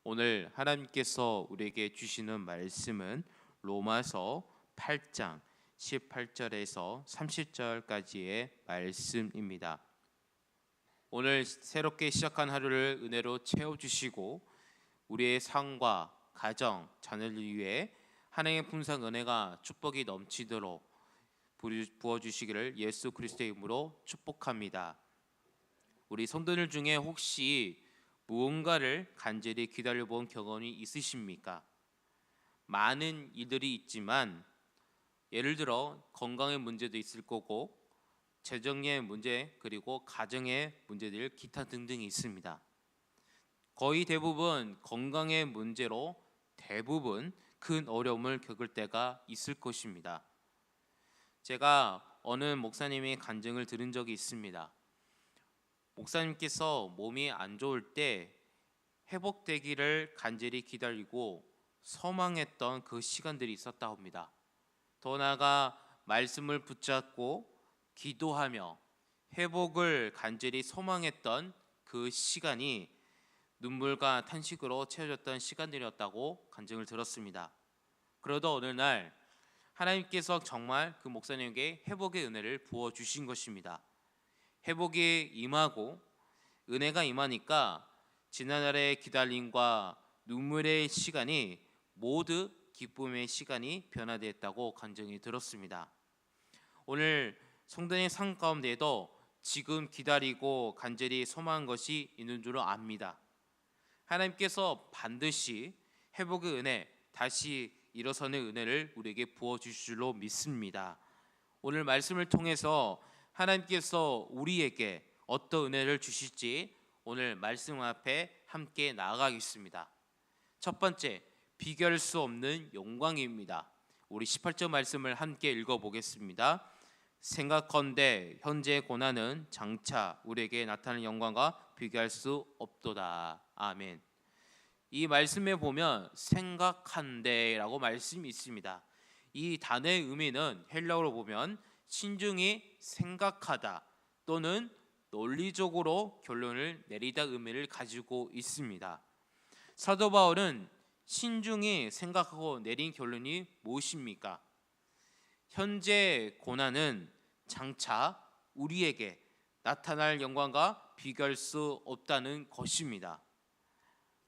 오늘 하나님께서 우리에게 주시는 말씀은 로마서 8장 18절에서 30절까지의 말씀입니다. 오늘 새롭게 시작한 하루를 은혜로 채워주시고 우리의 삶과 가정, 자녀를 위해 하나님의 풍성 은혜가 축복이 넘치도록 부어주시기를 예수 그리스도의 이름으로 축복합니다. 우리 성도들 중에 혹시 무언가를 간절히 기다려본 경험이 있으십니까? 많은 일들이 있지만 예를 들어 건강의 문제도 있을 거고 재정의 문제 그리고 가정의 문제들 기타 등등이 있습니다. 거의 대부분 건강의 문제로 대부분 큰 어려움을 겪을 때가 있을 것입니다. 제가 어느 목사님의 간증을 들은 적이 있습니다. 목사님께서 몸이 안 좋을 때 회복되기를 간절히 기다리고 소망했던 그 시간들이 있었다 합니다. 더 나아가 말씀을 붙잡고 기도하며 회복을 간절히 소망했던 그 시간이 눈물과 탄식으로 채워졌던 시간들이었다고 간증을 들었습니다. 그러다 어느 날 하나님께서 정말 그 목사님에게 회복의 은혜를 부어주신 것입니다. 회복이 임하고 은혜가 임하니까 지난날의 기다림과 눈물의 시간이 모두 기쁨의 시간이 변화되었다고 간증이 들었습니다. 오늘 성도의 삶 가운데에도 지금 기다리고 간절히 소망한 것이 있는 줄 압니다. 하나님께서 반드시 회복의 은혜, 다시 일어서는 은혜를 우리에게 부어주실 줄로 믿습니다. 오늘 말씀을 통해서 하나님께서 우리에게 어떤 은혜를 주실지 오늘 말씀 앞에 함께 나아가겠습니다. 첫 번째, 비교할 수 없는 영광입니다. 우리 18절 말씀을 함께 읽어보겠습니다. 생각컨대 현재 고난은 장차 우리에게 나타나는 영광과 비교할 수 없도다. 아멘. 이 말씀에 보면 생각한대라고 말씀이 있습니다. 이 단어의 의미는 헬라어로 보면 신중히 생각하다 또는 논리적으로 결론을 내리다 의미를 가지고 있습니다. 사도 바울은 신중히 생각하고 내린 결론이 무엇입니까? 현재 고난은 장차 우리에게 나타날 영광과 비교할 수 없다는 것입니다.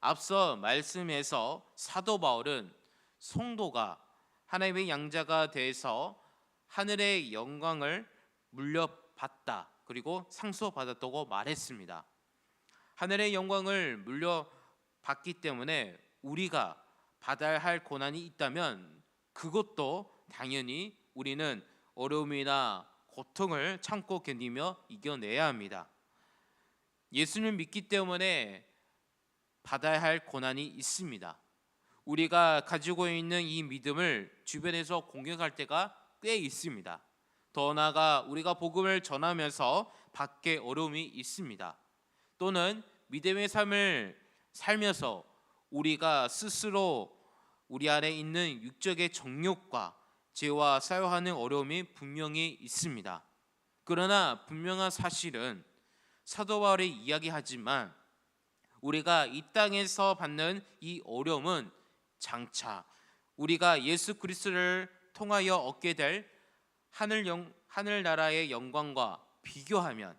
앞서 말씀에서 사도 바울은 성도가 하나님의 양자가 돼서 하늘의 영광을 물려받다 그리고 상속받았다고 말했습니다. 하늘의 영광을 물려받기 때문에 우리가 받아야 할 고난이 있다면 그것도 당연히 우리는 어려움이나 고통을 참고 견디며 이겨내야 합니다. 예수를 믿기 때문에 받아야 할 고난이 있습니다. 우리가 가지고 있는 이 믿음을 주변에서 공격할 때가 꽤 있습니다. 더 나아가 우리가 복음을 전하면서 받게 어려움이 있습니다. 또는 믿음의 삶을 살면서 우리가 스스로 우리 안에 있는 육적의 정욕과 죄와 싸워하는 어려움이 분명히 있습니다. 그러나 분명한 사실은 사도 바울이 이야기하지만 우리가 이 땅에서 받는 이 어려움은 장차 우리가 예수 그리스도를 통하여 얻게 될 하늘나라의 영광과 비교하면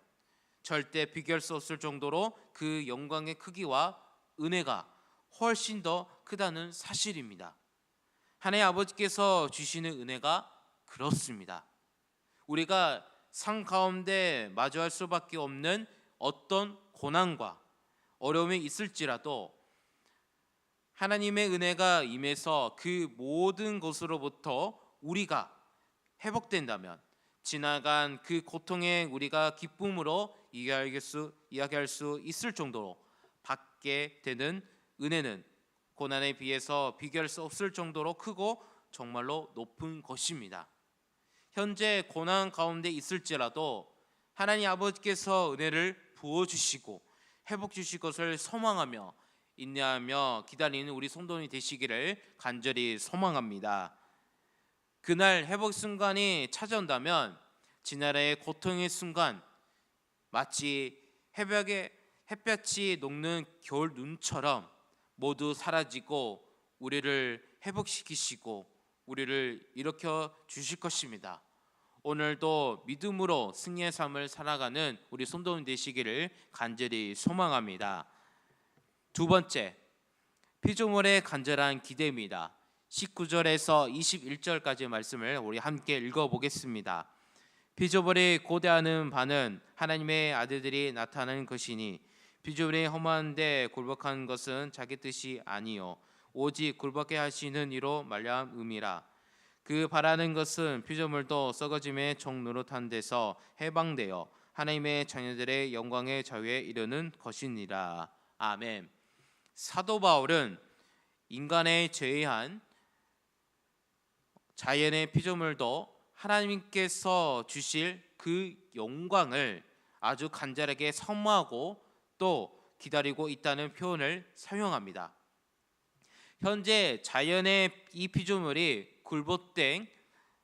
절대 비교할 수 없을 정도로 그 영광의 크기와 은혜가 훨씬 더 크다는 사실입니다. 하나님 아버지께서 주시는 은혜가 그렇습니다. 우리가 삶 가운데 마주할 수밖에 없는 어떤 고난과 어려움이 있을지라도 하나님의 은혜가 임해서 그 모든 것으로부터 우리가 회복된다면 지나간 그 고통에 우리가 기쁨으로 이야기할 수 있을 정도로 받게 되는 은혜는 고난에 비해서 비교할 수 없을 정도로 크고 정말로 높은 것입니다. 현재 고난 가운데 있을지라도 하나님 아버지께서 은혜를 부어주시고 회복 주실 것을 소망하며 인내하며 기다리는 우리 성도님이 되시기를 간절히 소망합니다. 그날 회복 순간이 찾아온다면 지난해의 고통의 순간 마치 햇볕이 녹는 겨울 눈처럼 모두 사라지고 우리를 회복시키시고 우리를 일으켜 주실 것입니다. 오늘도 믿음으로 승리의 삶을 살아가는 우리 성도님 되시기를 간절히 소망합니다. 두 번째, 피조물의 간절한 기대입니다. 19절에서 21절까지의 말씀을 우리 함께 읽어보겠습니다. 피조물이 고대하는 바는 하나님의 아들들이 나타나는 것이니 피조물이 험한데 굴복한 것은 자기 뜻이 아니요 오직 굴복해 하시는 이로 말미암음이라. 그 바라는 것은 피조물도 썩어짐의 종 노릇한 데서 해방되어 하나님의 자녀들의 영광의 자유에 이르는 것이니라. 아멘. 사도 바울은 인간의 죄한 자연의 피조물도 하나님께서 주실 그 영광을 아주 간절하게 사모하고 또 기다리고 있다는 표현을 사용합니다. 현재 자연의 이 피조물이 굴복된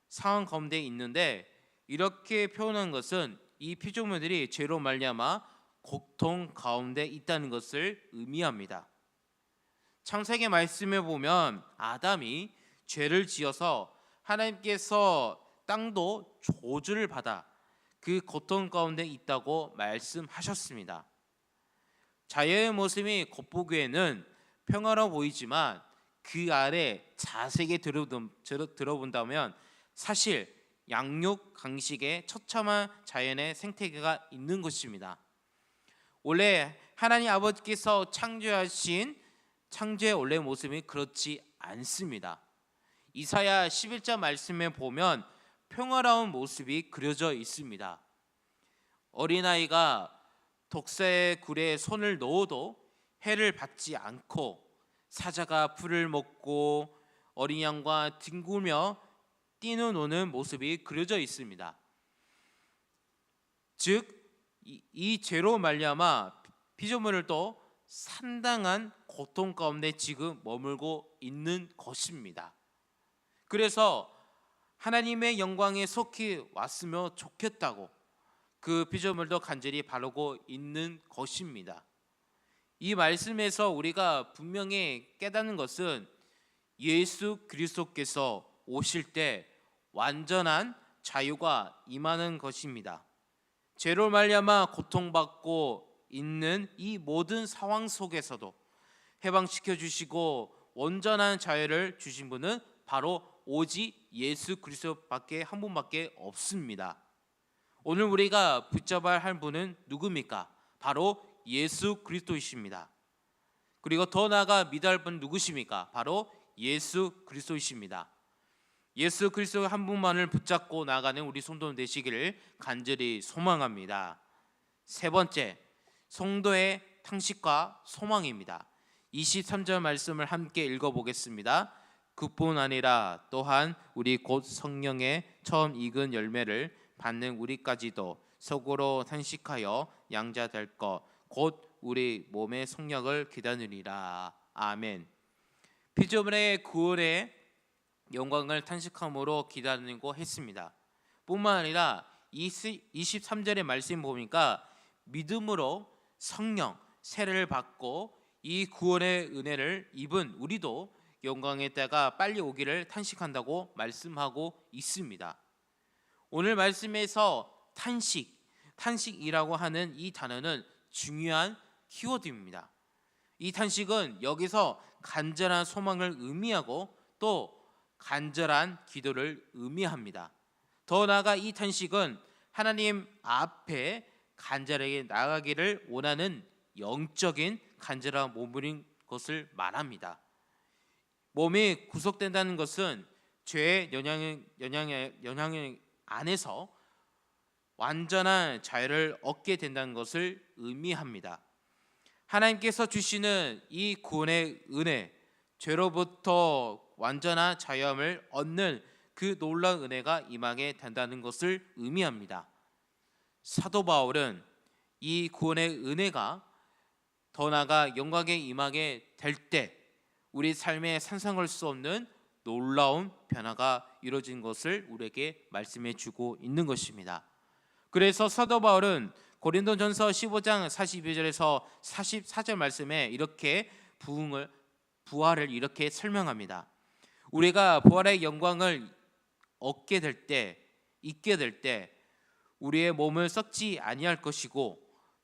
상황 가운데 있는데 이렇게 표현한 것은 이 피조물들이 죄로 말미암아 고통 가운데 있다는 것을 의미합니다. 창세기 말씀에 보면 아담이 죄를 지어서 하나님께서 땅도 저주를 받아 그 고통 가운데 있다고 말씀하셨습니다. 자연의 모습이 겉보기에는 평화로워 보이지만 그 아래 자세히 들어본다면 사실 양육 강식에 처참한 자연의 생태계가 있는 것입니다. 원래 하나님 아버지께서 창조하신 창조의 원래 모습이 그렇지 않습니다. 이사야 11장 말씀에 보면 평화로운 모습이 그려져 있습니다. 어린아이가 독사의 굴에 손을 넣어도 해를 받지 않고 사자가 풀을 먹고 어린 양과 뒹굴며 뛰노는 모습이 그려져 있습니다. 즉 이 죄로 말미암아 피조물도 상당한 고통 가운데 지금 머물고 있는 것입니다. 그래서 하나님의 영광에 속히 왔으면 좋겠다고 그 피조물도 간절히 바라고 있는 것입니다. 이 말씀에서 우리가 분명히 깨닫는 것은 예수 그리스도께서 오실 때 완전한 자유가 임하는 것입니다. 죄로 말미암아 고통받고 있는 이 모든 상황 속에서도 해방시켜 주시고 온전한 자유를 주신 분은 바로 오직 예수 그리스도밖에 한 분밖에 없습니다. 오늘 우리가 붙잡아야 할 분은 누굽니까? 바로 예수 그리스도이십니다. 그리고 더 나아가 믿어야 할 분은 누구십니까? 바로 예수 그리스도이십니다. 예수 그리스도 한 분만을 붙잡고 나아가는 우리 성도 되시기를 간절히 소망합니다. 세 번째, 성도의 탕식과 소망입니다. 23절 말씀을 함께 읽어보겠습니다. 그뿐 아니라 또한 우리 곧 성령의 처음 익은 열매를 받는 우리까지도 속으로 탄식하여 양자 될 것 곧 우리 몸의 성령을 기다리리라. 아멘. 피조물의 구원의 영광을 탄식함으로 기다리고 했습니다. 뿐만 아니라 23절의 말씀 보니까 믿음으로 성령 세례를 받고 이 구원의 은혜를 입은 우리도 영광의 때가 빨리 오기를 탄식한다고 말씀하고 있습니다. 오늘 말씀에서 탄식이라고 하는 이 단어는 중요한 키워드입니다. 이 탄식은 여기서 간절한 소망을 의미하고 또 간절한 기도를 의미합니다. 더 나아가 이 탄식은 하나님 앞에 간절하게 나아가기를 원하는 영적인 간절한 몸부림 것을 말합니다. 몸이 구속된다는 것은 죄의 영향 안에서 완전한 자유를 얻게 된다는 것을 의미합니다. 하나님께서 주시는 이 구원의 은혜, 죄로부터 완전한 자유함을 얻는 그 놀라운 은혜가 임하게 된다는 것을 의미합니다. 사도 바울은 이 구원의 은혜가 더 나아가 영광에 임하게 될 때 우리 삶에 상상할 수 없는 놀라운 변화가 이루어진 것을 우리에게 말씀해 주고 있는 것입니다. 그래서 사도 바울은 고린도전서 15장 42절에서 44절 말씀에 이렇게 부흥을 부활을 이렇게 설명합니다. 우리가 부활의 영광을 얻게 될 때, 있게 될 때 우리의 몸을 썩지 아니할 것이고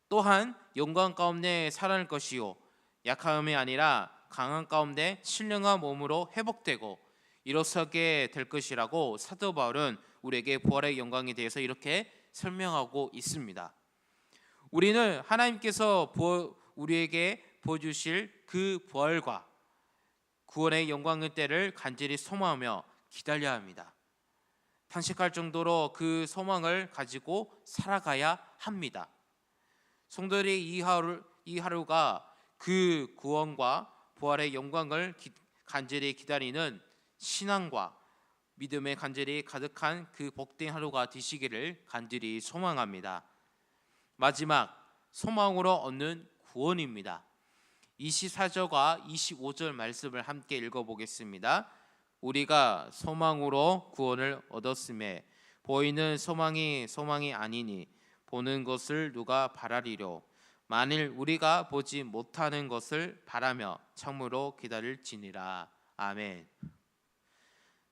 또한 영광 가운데 살아날 것이요 약함이 아니라 강한 가운데 신령한 몸으로 회복되고 일어서게 될 것이라고 사도 바울은 우리에게 부활의 영광에 대해서 이렇게 설명하고 있습니다. 우리는 하나님께서 우리에게 보여주실 그 부활과 구원의 영광의 때를 간절히 소망하며 기다려야 합니다. 탄식할 정도로 그 소망을 가지고 살아가야 합니다. 성도들이 이 하루가 그 구원과 부활의 영광을 간절히 기다리는 신앙과 믿음의 간절히 가득한 그 복된 하루가 되시기를 간절히 소망합니다. 마지막 소망으로 얻는 구원입니다. 24절과 25절 말씀을 함께 읽어보겠습니다. 우리가 소망으로 구원을 얻었음에 보이는 소망이 아니니 보는 것을 누가 바라리요. 만일 우리가 보지 못하는 것을 바라며 참으로 기다릴지니라. 아멘.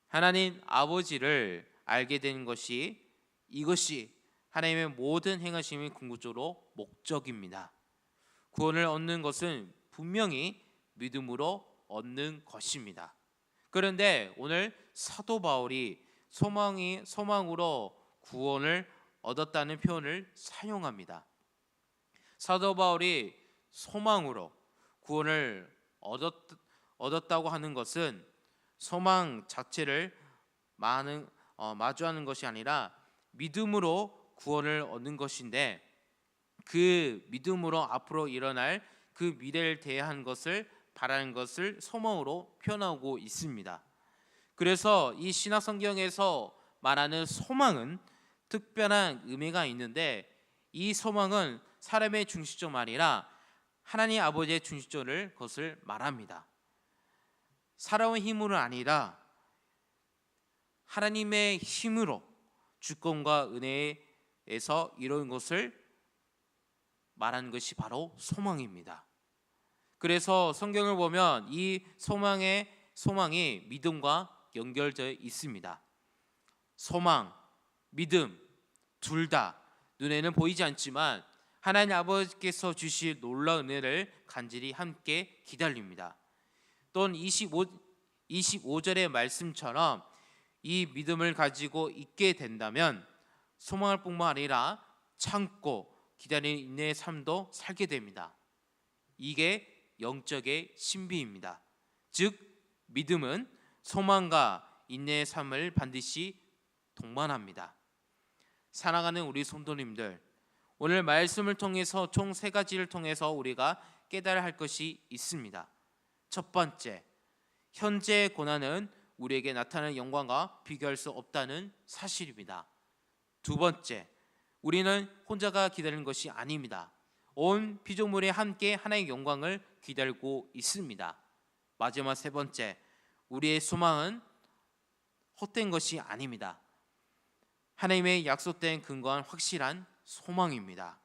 하나님 아버지를 알게 된 것이 이것이 하나님의 모든 행하심의 궁극적으로 목적입니다. 구원을 얻는 것은 분명히 믿음으로 얻는 것입니다. 그런데 오늘 사도 바울이 소망으로 구원을 얻었다는 표현을 사용합니다. 사도 바울이 소망으로 구원을 얻었다고 하는 것은 소망 자체를 마주하는 것이 아니라 믿음으로 구원을 얻는 것인데 그 믿음으로 앞으로 일어날 그 미래를 대한 것을 바라는 것을 소망으로 표현하고 있습니다. 그래서 이 신약 성경에서 말하는 소망은 특별한 의미가 있는데 이 소망은 사람의 중심점 아니라 하나님 아버지의 중심점을 것을 말합니다. 살아온 힘으로 아니라 하나님의 힘으로 주권과 은혜에서 이룬 것을 말하는 것이 바로 소망입니다. 그래서 성경을 보면 이 소망이 믿음과 연결되어 있습니다. 소망, 믿음 둘 다 눈에는 보이지 않지만 하나님 아버지께서 주실 놀라운 은혜를 간절히 함께 기다립니다. 또는 25절의 말씀처럼 이 믿음을 가지고 있게 된다면 소망할 뿐만 아니라 참고 기다리는 인내의 삶도 살게 됩니다. 이게 영적의 신비입니다. 즉 믿음은 소망과 인내의 삶을 반드시 동반합니다. 사랑하는 우리 성도님들, 오늘 말씀을 통해서 총 3가지를 통해서 우리가 깨달아야 할 것이 있습니다. 첫 번째, 현재의 고난은 우리에게 나타나는 영광과 비교할 수 없다는 사실입니다. 두 번째, 우리는 혼자가 기다리는 것이 아닙니다. 온 피조물이 함께 하나님의 영광을 기다리고 있습니다. 마지막 세 번째, 우리의 소망은 헛된 것이 아닙니다. 하나님의 약속된 근거한 확실한 소망입니다.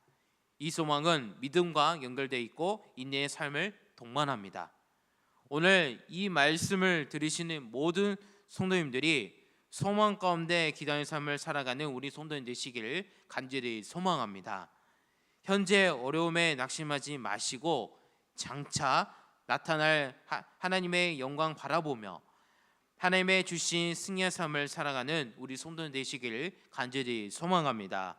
이 소망은 믿음과 연결되어 있고 인내의 삶을 동반합니다. 오늘 이 말씀을 들으시는 모든 성도님들이 소망 가운데 기다리는 삶을 살아가는 우리 성도님 되시기를 간절히 소망합니다. 현재 어려움에 낙심하지 마시고 장차 나타날 하나님의 영광 바라보며 하나님의 주신 승리의 삶을 살아가는 우리 성도님 되시기를 간절히 소망합니다.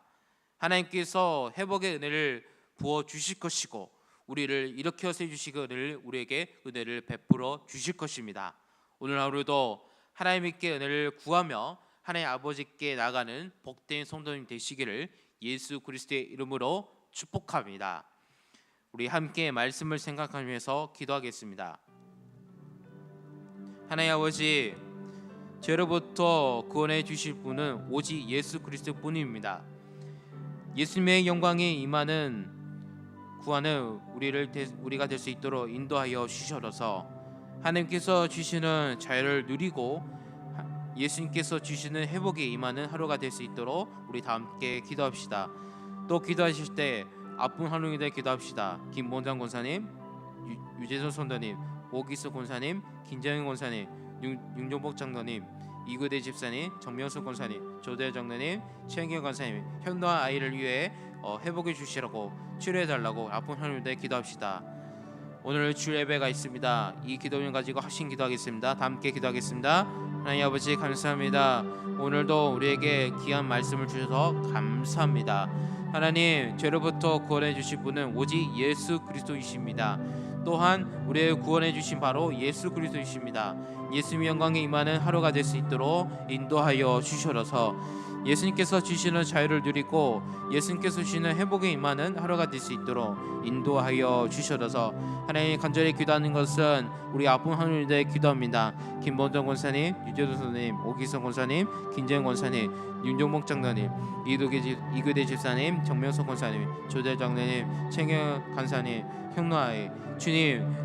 하나님께서 회복의 은혜를 부어 주실 것이고 우리를 일으켜 세주시고 우리에게 은혜를 베풀어 주실 것입니다. 오늘 하루도 하나님께 은혜를 구하며 하나님 아버지께 나가는 복된 성도님 되시기를 예수 그리스도의 이름으로 축복합니다. 우리 함께 말씀을 생각하면서 기도하겠습니다. 하나님 아버지, 죄로부터 구원해 주실 분은 오직 예수 그리스도 뿐입니다. 예수님의 영광이 임하는 구하는 우리가 될 수 있도록 인도하여 주셔서 하나님께서 주시는 자유를 누리고 예수님께서 주시는 회복에 임하는 하루가 될 수 있도록 우리 다 함께 기도합시다. 또 기도하실 때 아픈 하루에 대해 기도합시다. 김봉장 권사님, 유재선 선도님 오기수 권사님, 김정인 권사님, 윤종복 장로님, 이구대 집사님, 정명수 권사님, 조대 장로님, 최은경 권사님, 현노아 아이를 위해 회복해 주시라고 치료해 달라고 아픈 하나님께 기도합시다. 오늘 주 예배가 있습니다. 이 기도를 가지고 합심 기도하겠습니다. 다 함께 기도하겠습니다. 하나님 아버지 감사합니다. 오늘도 우리에게 귀한 말씀을 주셔서 감사합니다. 하나님, 죄로부터 구원해 주실 분은 오직 예수 그리스도이십니다. 또한 우리의 구원해 주신 바로 예수 그리스도이십니다. 예수님의 영광에 임하는 하루가 될 수 있도록 인도하여 주시옵소서. 예수님께서 주시는 자유를 누리고 예수님께서 주시는 회복에 임하는 하루가 될 수 있도록 인도하여 주시옵소서. 하나님, 간절히 기도하는 것은 우리 아픈 하나님께 기도합니다. 김본정 권사님, 유재도 선생님, 오기성 권사님, 김재현 권사님, 윤종목 장로님, 이규대 집사님, 정명석 권사님, 조대 장로님, 최경 간사님, 형노아이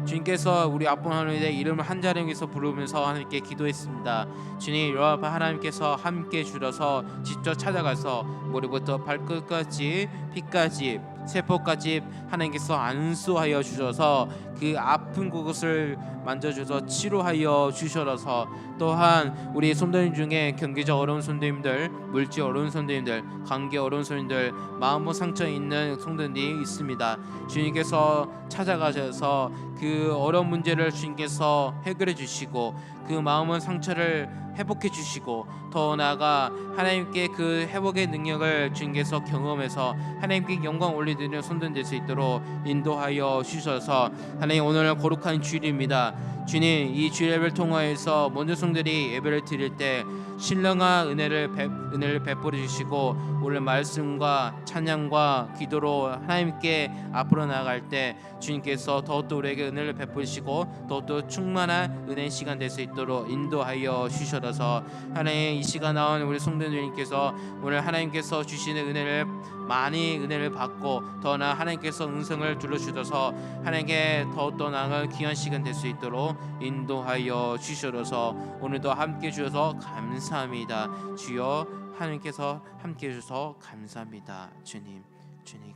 주님께서 우리 아픈 하나님의 이름을 한 자리에서 부르면서 하나님께 기도했습니다. 주님, 여호와 하나님께서 함께 주셔서 직접 찾아가서 머리부터 발끝까지 피까지 세포까지 하나님께서 안수하여 주셔서 그 아픈 그것을 만져주셔서 치료하여 주셔서, 또한 우리 성도님 중에 경기적 어려운 성도님들, 물질 어려운 성도님들, 관계 어려운 성도님들, 마음 상처 있는 성도님들이 있습니다. 주님께서 찾아가셔서 그 어려운 문제를 주님께서 해결해 주시고 그 마음의 상처를 회복해 주시고, 더 나아가 하나님께 그 회복의 능력을 주님께서 경험해서 하나님께 영광 올리드리는 손들 될 수 있도록 인도하여 주셔서, 하나님 오늘 거룩한 주일입니다. 주님, 이 주일을 통하여서 모든 성들이 예배를 드릴 때 신령한 은혜를 베풀어 주시고, 오늘 말씀과 찬양과 기도로 하나님께 앞으로 나아갈 때 주님께서 더욱더 우리에게 은혜를 베푸시고 더욱더 충만한 은혜 시간 될 수 있도록 인도하여 주셔서, 하나님 이 시간 나온 우리 성도님께서 오늘 하나님께서 주시는 은혜를 많이 은혜를 받고, 더 나아 하나님께서 은성을 둘러주셔서 하나님께 더욱더 나아갈 귀한 시간 될 수 있도록 인도하여 주셔서 오늘도 함께 주셔서 감사합니다. 주여, 하나님께서 함께 해주셔서 감사합니다. 주님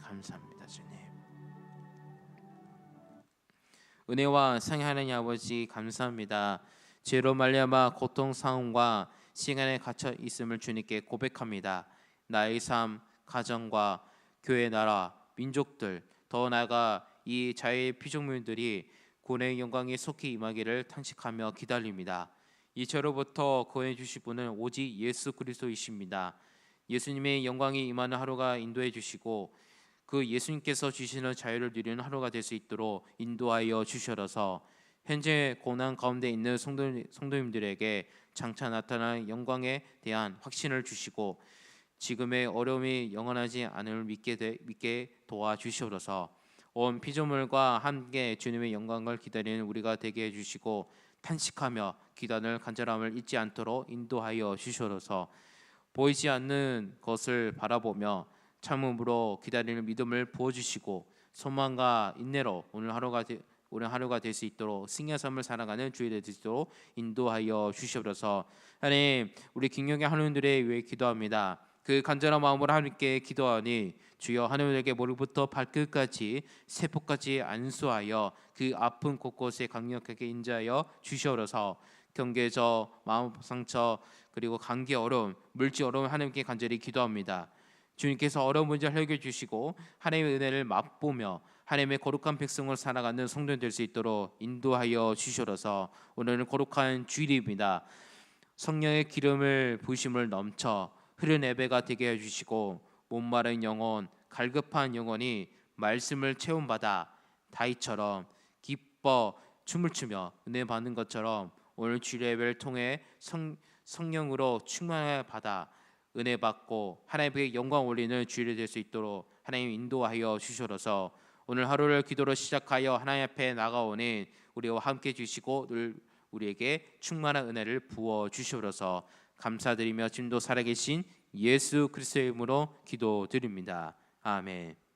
감사합니다. 주님 은혜와 상의 하나님 아버지 감사합니다. 죄로 말미암아 고통 상황과 시간에 갇혀 있음을 주님께 고백합니다. 나의 삶, 가정과 교회, 나라, 민족들, 더 나아가 이 자유의 피조물들이 구원의 영광에 속히 임하기를 탄식하며 기다립니다. 이 죄로부터 구원해 주실 분은 오직 예수 그리스도이십니다. 예수님의 영광이 임하는 하루가 인도해 주시고 그 예수님께서 주시는 자유를 누리는 하루가 될 수 있도록 인도하여 주셔서, 현재 고난 가운데 있는 성도님들에게 장차 나타날 영광에 대한 확신을 주시고 지금의 어려움이 영원하지 않음을 믿게 도와주시옵소서. 온 피조물과 함께 주님의 영광을 기다리는 우리가 되게 해주시고 탄식하며 기도하는 간절함을 잊지 않도록 인도하여 주시옵소서. 보이지 않는 것을 바라보며 참음으로 기다리는 믿음을 부어주시고 소망과 인내로 오늘 하루가 될 수 있도록 승리의 삶을 살아가는 주일 될 수 있도록 인도하여 주시옵소서. 하나님, 우리 김영의 하나님들에 위해 기도합니다. 그 간절한 마음으로 하나님께 기도하니 주여, 하나님에게 머리부터 발끝까지 세포까지 안수하여 그 아픈 곳곳에 강력하게 인자하여 주시옵소서. 경계적 마음 상처 그리고 관계 어려움, 물질 어려움 하나님께 간절히 기도합니다. 주님께서 어려운 문제를 해결해 주시고 하나님의 은혜를 맛보며 하나님의 거룩한 백성을 살아가는 성도들 될 수 있도록 인도하여 주시옵소서. 오늘은 거룩한 주일입니다. 성령의 기름을 부으심을 넘쳐 흐른 예배가 되게 해주시고 목마른 영혼, 갈급한 영혼이 말씀을 체험받아 다윗처럼 기뻐 춤을 추며 은혜 받는 것처럼 오늘 주일 예배를 통해 성령으로 충만을 받아 은혜 받고 하나님께 영광 올리는 주일이 될 수 있도록 하나님 인도하여 주시옵소서. 오늘 하루를 기도로 시작하여 하나님 앞에 나가오니 우리와 함께 주시고 늘 우리에게 충만한 은혜를 부어 주시옵소서. 감사드리며 지금도 살아계신 예수 그리스도의 이름으로 기도드립니다. 아멘.